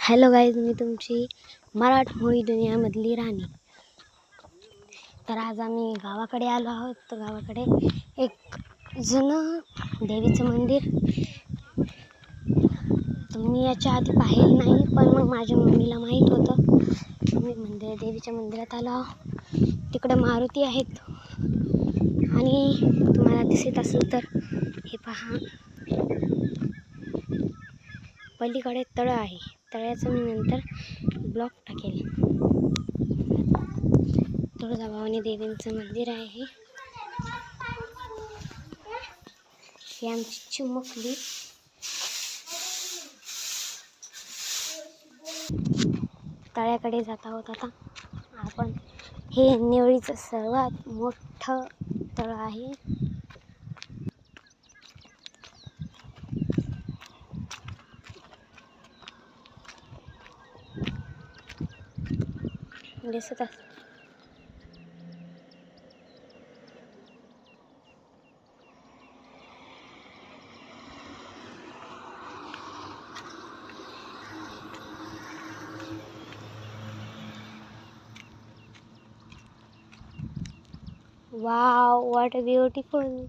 Hello guys, मी तुमची मराठमोळी दुनियामधली राणी. तर आज आम्ही गावाकडे आलो आहोत. तर गावाकडे एक जुनं देवीचं मंदिर. मी याच्या आधी पाहिलं नाही, पण मग माझ्या मम्मीला माहीत होतं. मी देवीच्या मंदिरात आलो. तिकडे मारुती आहेत आणि तुम्हाला दिसत असेल तर हे पहा, पलीकडे तळं आहे. तळ्याचं मी नंतर ब्लॉग टाकेल. तुळजाभवानी देवींचं मंदिर आहे. ही आमची चिमुकली. तळ्याकडे जात आहोत आता आपण. हे नेवळीचं सर्वात मोठं तळ आहे. दिसत असतं. Wow, what a beautiful.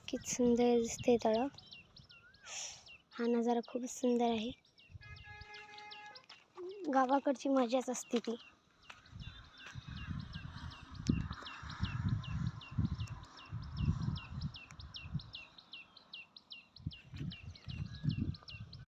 किती सुंदर दिसते तळं. हा नजारा खूप सुंदर आहे. गावाकडची मजाच असते ती.